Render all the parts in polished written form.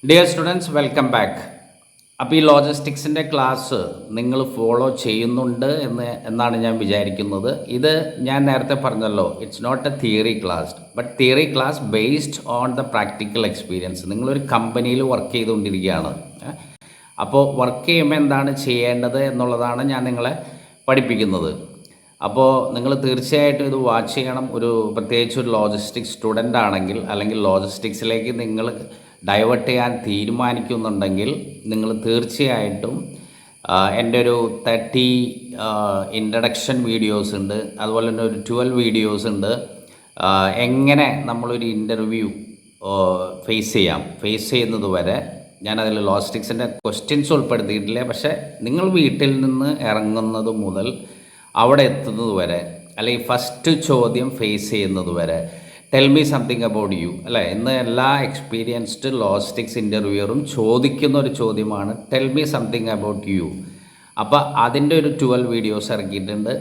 Dear students, welcome back. അപ്പോൾ ഈ ലോജിസ്റ്റിക്സിൻ്റെ class നിങ്ങൾ ഫോളോ ചെയ്യുന്നുണ്ട് എന്നാണ് ഞാൻ വിചാരിക്കുന്നത്. ഇത് ഞാൻ നേരത്തെ പറഞ്ഞല്ലോ, it's not a theory class but theory class based on the practical experience. നിങ്ങളൊരു കമ്പനിയിൽ വർക്ക് ചെയ്തുകൊണ്ടിരിക്കുകയാണ്. അപ്പോൾ വർക്ക് ചെയ്യുമ്പോൾ എന്താണ് ചെയ്യേണ്ടത് എന്നുള്ളതാണ് ഞാൻ നിങ്ങളെ പഠിപ്പിക്കുന്നത്. അപ്പോൾ നിങ്ങൾ തീർച്ചയായിട്ടും ഇത് വാച്ച് ചെയ്യണം. പ്രത്യേകിച്ച് ഒരു ലോജിസ്റ്റിക്സ് സ്റ്റുഡൻ്റ് ആണെങ്കിൽ, അല്ലെങ്കിൽ ലോജിസ്റ്റിക്സിലേക്ക് നിങ്ങൾ ഡൈവേർട്ട് ചെയ്യാൻ തീരുമാനിക്കുന്നുണ്ടെങ്കിൽ നിങ്ങൾ തീർച്ചയായിട്ടും എൻ്റെ ഒരു 30 ഇൻട്രഡക്ഷൻ വീഡിയോസ് ഉണ്ട്, അതുപോലെ തന്നെ ഒരു 12 വീഡിയോസ് ഉണ്ട്. എങ്ങനെ നമ്മളൊരു ഇൻ്റർവ്യൂ ഫേസ് ചെയ്യുന്നത് വരെ ഞാനതിൽ ലോജിസ്റ്റിക്സിൻ്റെ ക്വസ്റ്റ്യൻസ് ഉൾപ്പെടുത്തിയിട്ടില്ല. പക്ഷേ നിങ്ങൾ വീട്ടിൽ നിന്ന് ഇറങ്ങുന്നത് മുതൽ അവിടെ എത്തുന്നത് വരെ, അല്ലെങ്കിൽ ഫസ്റ്റ് ചോദ്യം ഫേസ് ചെയ്യുന്നത് വരെ tell me something about you, അല്ലേ? ഇന്ന് എല്ലാ എക്സ്പീരിയൻസ്ഡ് ലോജിസ്റ്റിക്സ് ഇൻ്റർവ്യൂവറും ചോദിക്കുന്ന ഒരു ചോദ്യമാണ് tell me something about you. അപ്പോൾ അതിൻ്റെ ഒരു 12 വീഡിയോസ് ഇറക്കിയിട്ടുണ്ട്.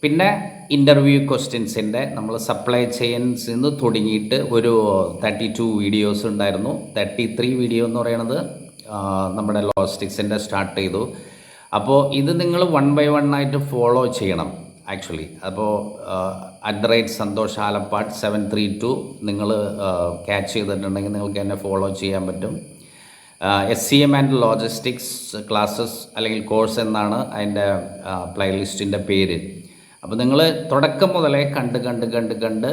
പിന്നെ ഇൻ്റർവ്യൂ ക്വസ്റ്റ്യൻസിൻ്റെ നമ്മൾ സപ്ലൈ ചെയിൻസിൽ നിന്ന് തുടങ്ങിയിട്ട് ഒരു 32 വീഡിയോസ് ഉണ്ടായിരുന്നു. 33 വീഡിയോ എന്ന് പറയുന്നത് നമ്മുടെ ലോജിസ്റ്റിക്സിൻ്റെ സ്റ്റാർട്ട് ചെയ്തു. അപ്പോൾ ഇത് നിങ്ങൾ 1 by 1 ആയിട്ട് ഫോളോ ചെയ്യണം ആക്ച്വലി. അപ്പോൾ @സന്തോഷ് ആലപ്പാട് 732 നിങ്ങൾ ക്യാച്ച് ചെയ്തിട്ടുണ്ടെങ്കിൽ നിങ്ങൾക്ക് എന്നെ ഫോളോ ചെയ്യാൻ പറ്റും. SCM ആൻഡ് ലോജിസ്റ്റിക്സ് ക്ലാസ്സസ് അല്ലെങ്കിൽ കോഴ്സ് എന്നാണ് അതിൻ്റെ പ്ലേലിസ്റ്റിൻ്റെ പേര്. അപ്പോൾ നിങ്ങൾ തുടക്കം മുതലേ കണ്ട്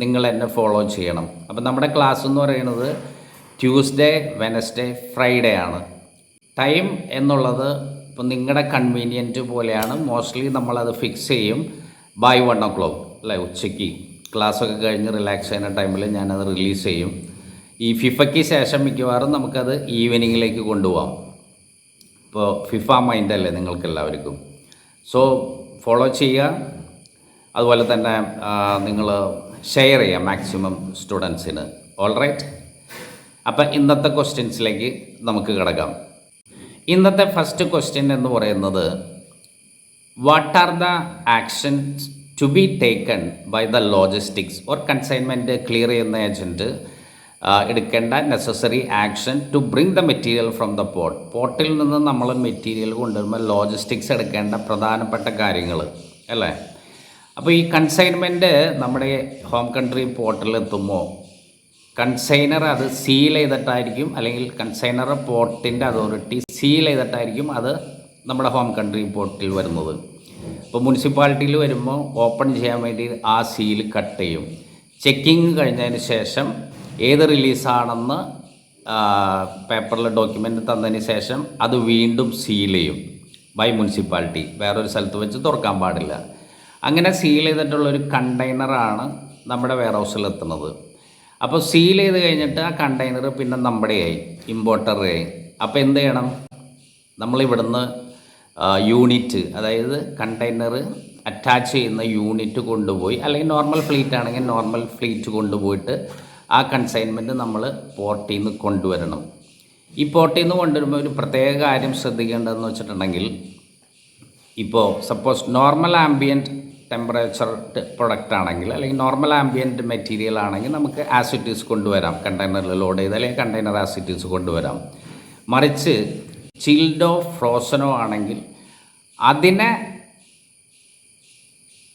നിങ്ങൾ എന്നെ ഫോളോ ചെയ്യണം. അപ്പോൾ നമ്മുടെ ക്ലാസ് എന്ന് പറയുന്നത് ട്യൂസ്ഡേ, വെനസ്ഡേ, ഫ്രൈഡേ ആണ്. ടൈം എന്നുള്ളത് ഇപ്പോൾ നിങ്ങളുടെ കൺവീനിയൻറ്റ് പോലെയാണ്. മോസ്റ്റ്ലി നമ്മളത് ഫിക്സ് ചെയ്യും ബൈ 1 o'clock, അല്ലേ? ഉച്ചയ്ക്ക് ക്ലാസ്സൊക്കെ കഴിഞ്ഞ് റിലാക്സ് ചെയ്യുന്ന ടൈമിൽ ഞാനത് റിലീസ് ചെയ്യും. ഈ ഫിഫയ്ക്ക് ശേഷം മിക്കവാറും നമുക്കത് ഈവനിങ്ങിലേക്ക് കൊണ്ടുപോകാം. ഇപ്പോൾ ഫിഫ മൈൻഡല്ലേ നിങ്ങൾക്കെല്ലാവർക്കും. സോ ഫോളോ ചെയ്യുക. അതുപോലെ തന്നെ നിങ്ങൾ ഷെയർ ചെയ്യുക മാക്സിമം സ്റ്റുഡൻസിന്. All right. അപ്പം ഇന്നത്തെ ക്വസ്റ്റ്യൻസിലേക്ക് നമുക്ക് കിടക്കാം. ഇന്നത്തെ ഫസ്റ്റ് ക്വസ്റ്റ്യൻ എന്ന് പറയുന്നത്, what are the actions to be taken by the logistics or consignment clear ചെയ്യുന്ന ഏജൻറ്റ് എടുക്കേണ്ട necessary action to bring the material from the പോർട്ടിൽ നിന്ന് നമ്മൾ മെറ്റീരിയൽ കൊണ്ടുവരുമ്പോൾ ലോജിസ്റ്റിക്സ് എടുക്കേണ്ട പ്രധാനപ്പെട്ട കാര്യങ്ങൾ, അല്ലേ? അപ്പോൾ ഈ കൺസൈൻമെൻറ്റ് നമ്മുടെ ഹോം കൺട്രി പോർട്ടിൽ എത്തുമ്പോൾ കൺസൈനർ അത് സീൽ ചെയ്തിട്ടായിരിക്കും, അല്ലെങ്കിൽ കൺസൈനർ പോർട്ടിൻ്റെ അതോറിറ്റി സീൽ ചെയ്തിട്ടായിരിക്കും അത് നമ്മുടെ ഹോം കൺട്രി പോർട്ടിൽ വരുന്നത്. ഇപ്പോൾ മുനിസിപ്പാലിറ്റിയിൽ വരുമ്പോൾ ഓപ്പൺ ചെയ്യാൻ വേണ്ടി ആ സീൽ കട്ട് ചെയ്യും. ചെക്കിങ് കഴിഞ്ഞതിന് ശേഷം ഏത് റിലീസാണെന്ന് പേപ്പറിൽ ഡോക്യുമെൻ്റ് തന്നതിന് ശേഷം അത് വീണ്ടും സീൽ ചെയ്യും ബൈ മുനിസിപ്പാലിറ്റി. വേറൊരു സ്ഥലത്ത് വെച്ച് തുറക്കാൻ പാടില്ല. അങ്ങനെ സീൽ ചെയ്തിട്ടുള്ളൊരു കണ്ടെയ്നറാണ് നമ്മുടെ വെയർ ഹൗസിൽ എത്തുന്നത്. അപ്പോൾ സീൽ ചെയ്ത് കഴിഞ്ഞിട്ട് ആ കണ്ടെയ്നർ പിന്നെ നമ്മുടെയായി, ഇമ്പോർട്ടറായി. അപ്പോൾ എന്ത് ചെയ്യണം? നമ്മളിവിടുന്ന് യൂണിറ്റ്, അതായത് കണ്ടെയ്നർ അറ്റാച്ച് ചെയ്യുന്ന യൂണിറ്റ് കൊണ്ടുപോയി, അല്ലെങ്കിൽ നോർമൽ ഫ്ലീറ്റ് ആണെങ്കിൽ നോർമൽ ഫ്ലീറ്റ് കൊണ്ടുപോയിട്ട് ആ കൺസൈൻമെൻറ്റ് നമ്മൾ പോർട്ടിൽ നിന്ന് കൊണ്ടുവരണം. ഈ പോർട്ടിൽ നിന്ന് കൊണ്ടുവരുമ്പോൾ ഒരു പ്രത്യേക കാര്യം ശ്രദ്ധിക്കേണ്ടതെന്ന് വെച്ചിട്ടുണ്ടെങ്കിൽ, ഇപ്പോൾ suppose normal ambient temperature product ആണെങ്കിൽ, അല്ലെങ്കിൽ നോർമൽ ആംബിയൻറ്റ് മെറ്റീരിയൽ ആണെങ്കിൽ നമുക്ക് ആസിറ്റീസ് കൊണ്ടുവരാം. കണ്ടെയ്നറിൽ ലോഡ് ചെയ്ത് അല്ലെങ്കിൽ കണ്ടെയ്നർ ആസിറ്റീസ് കൊണ്ടുവരാം. മറിച്ച് ചിൽഡോ ഫ്രോസനോ ആണെങ്കിൽ അതിനെ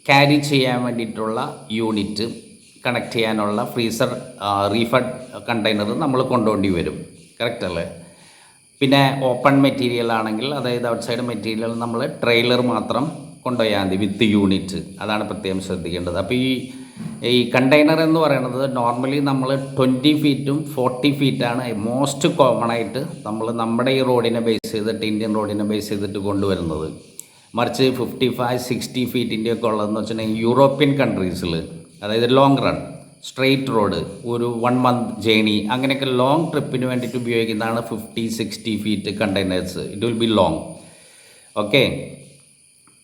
ക്യാരി ചെയ്യാൻ വേണ്ടിയിട്ടുള്ള യൂണിറ്റ് കണക്ട് ചെയ്യാനുള്ള ഫ്രീസർ റീഫഡ് കണ്ടെയ്നർ നമ്മൾ കൊണ്ടുപോകേണ്ടി വരും. കറക്റ്റ് അല്ലേ? പിന്നെ ഓപ്പൺ മെറ്റീരിയൽ ആണെങ്കിൽ, അതായത് ഔട്ട്സൈഡ് മെറ്റീരിയൽ നമ്മൾ ട്രെയിലർ മാത്രം കൊണ്ടുപോയാൽ മതി വിത്ത് യൂണിറ്റ്. അതാണ് പ്രത്യേകം ശ്രദ്ധിക്കേണ്ടത്. അപ്പോൾ ഈ കണ്ടെയ്നർ എന്ന് പറയുന്നത് നോർമലി നമ്മൾ 20 ഫീറ്റും 40 ഫീറ്റാണ് മോസ്റ്റ് കോമൺ ആയിട്ട് നമ്മൾ നമ്മുടെ ഈ റോഡിനെ ബേസ് ചെയ്തിട്ട്, ഇന്ത്യൻ റോഡിനെ ബേസ് ചെയ്തിട്ട് കൊണ്ടുവരുന്നത്. മറിച്ച് 55-60 ഫീറ്റിൻ്റെയൊക്കെ ഉള്ളതെന്ന് വെച്ചിട്ടുണ്ടെങ്കിൽ യൂറോപ്യൻ കൺട്രീസിൽ, അതായത് ലോങ് റൺ സ്ട്രെയിറ്റ് റോഡ്, ഒരു 1 month ജേണി, അങ്ങനെയൊക്കെ ലോങ് ട്രിപ്പിന് വേണ്ടിയിട്ട് ഉപയോഗിക്കുന്നതാണ് 50-60 feet containers. It will be long. Okay.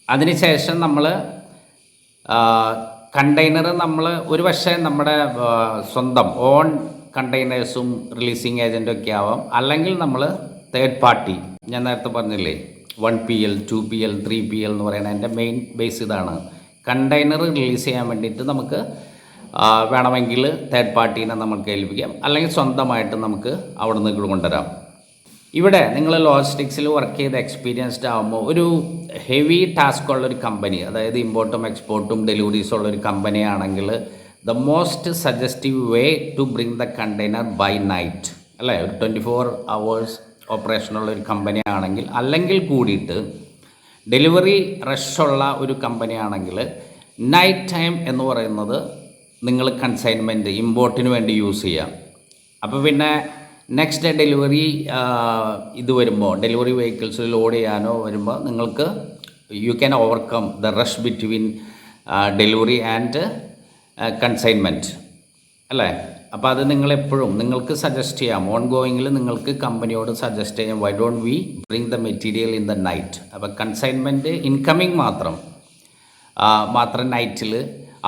അതിനുശേഷം നമ്മൾ കണ്ടെയ്നർ നമ്മൾ ഒരു പക്ഷേ നമ്മുടെ സ്വന്തം ഓൺ കണ്ടെയ്നേഴ്സും റിലീസിങ് ഏജൻറ്റും ഒക്കെ ആവാം, അല്ലെങ്കിൽ നമ്മൾ തേർഡ് പാർട്ടി, ഞാൻ നേരത്തെ പറഞ്ഞില്ലേ 1PL 2PL 3PL എന്ന് പറയുന്നത് എൻ്റെ മെയിൻ ബേസ് ഇതാണ്. കണ്ടെയ്നർ റിലീസ് ചെയ്യാൻ വേണ്ടിയിട്ട് നമുക്ക് വേണമെങ്കിൽ തേർഡ് പാർട്ടീനെ നമുക്ക് ഏൽപ്പിക്കാം, അല്ലെങ്കിൽ സ്വന്തമായിട്ട് നമുക്ക് അവിടെ നിന്ന് കൊണ്ടുവരാം. ഇവിടെ നിങ്ങൾ ലോജിസ്റ്റിക്സിൽ വർക്ക് ചെയ്ത് എക്സ്പീരിയൻസ്ഡ് ആകുമ്പോൾ ഒരു ഹെവി ടാസ്ക് ഉള്ളൊരു കമ്പനി, അതായത് ഇമ്പോർട്ടും എക്സ്പോർട്ടും ഡെലിവറീസും ഉള്ളൊരു കമ്പനി ആണെങ്കിൽ the most suggestive way to bring the container by night, അല്ലേ? ഒരു 24 hours ഓപ്പറേഷനുള്ള ഒരു കമ്പനി ആണെങ്കിൽ, അല്ലെങ്കിൽ കൂടിയിട്ട് ഡെലിവറി റഷുള്ള ഒരു കമ്പനി ആണെങ്കിൽ നൈറ്റ് ടൈം എന്ന് പറയുന്നത് നിങ്ങൾ കൺസൈൻമെൻറ്റ് ഇമ്പോർട്ടിന് വേണ്ടി യൂസ് ചെയ്യാം. അപ്പോൾ പിന്നെ നെക്സ്റ്റ് ഡേ ഡെലിവറി ഇത് വരുമ്പോൾ, ഡെലിവറി വെഹിക്കിൾസ് ലോഡ് ചെയ്യാനോ വരുമ്പോൾ നിങ്ങൾക്ക് you can overcome the rush between delivery and consignment, അല്ലേ? അപ്പോൾ അത് നിങ്ങളെപ്പോഴും നിങ്ങൾക്ക് സജസ്റ്റ് ചെയ്യാം, ഓൺ ഗോയിങ്ങിൽ നിങ്ങൾക്ക് കമ്പനിയോട് സജസ്റ്റ് ചെയ്യാം, why don't we bring the material in the night. അപ്പോൾ കൺസൈൻമെൻറ്റ് ഇൻകമ്മിങ് മാത്രം നൈറ്റിൽ,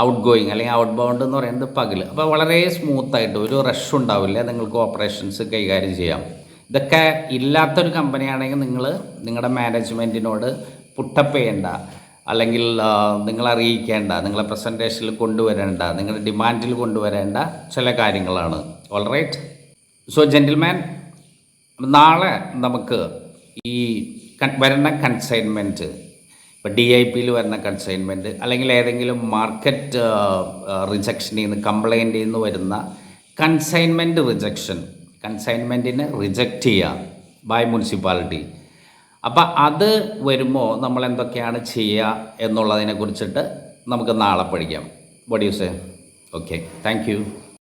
ഔട്ട് ഗോയിങ് അല്ലെങ്കിൽ ഔട്ട് ബൗണ്ട് എന്ന് പറയുന്നത് പകൽ. അപ്പോൾ വളരെ സ്മൂത്തായിട്ട് ഒരു റഷ് ഉണ്ടാവില്ല, നിങ്ങൾക്ക് ഓപ്പറേഷൻസ് കൈകാര്യം ചെയ്യാം. ഇതൊക്കെ ഇല്ലാത്തൊരു കമ്പനിയാണെങ്കിൽ നിങ്ങൾ നിങ്ങളുടെ മാനേജ്മെൻറ്റിനോട് പുട്ടപ്പ് ചെയ്യേണ്ട, അല്ലെങ്കിൽ നിങ്ങൾ അറിയിക്കേണ്ട, നിങ്ങളെ പ്രസൻറ്റേഷനിൽ കൊണ്ടുവരേണ്ട, നിങ്ങളുടെ ഡിമാൻഡിൽ കൊണ്ടുവരേണ്ട ചില കാര്യങ്ങളാണ്. All right. സോ ജെൻറ്റിൽമാൻ, നാളെ നമുക്ക് ഈ വരുന്ന കൺസൈൻമെൻറ്റ്, ഇപ്പോൾ DIPയിൽ വരുന്ന കൺസൈൻമെൻറ്റ്, അല്ലെങ്കിൽ ഏതെങ്കിലും മാർക്കറ്റ് റിജക്ഷനിൽ നിന്ന്, കംപ്ലൈൻറ്റിൽ നിന്ന് വരുന്ന കൺസൈൻമെൻറ്റ് റിജക്ഷൻ, കൺസൈൻമെൻറ്റിനെ റിജക്റ്റ് ചെയ്യുക ബൈ മുനിസിപ്പാലിറ്റി. അപ്പോൾ അത് വരുമ്പോൾ നമ്മൾ എന്തൊക്കെയാണ് ചെയ്യുക എന്നുള്ളതിനെ കുറിച്ചിട്ട് നമുക്ക് നാളെ പഠിക്കാം. What you say? Okay, thank you.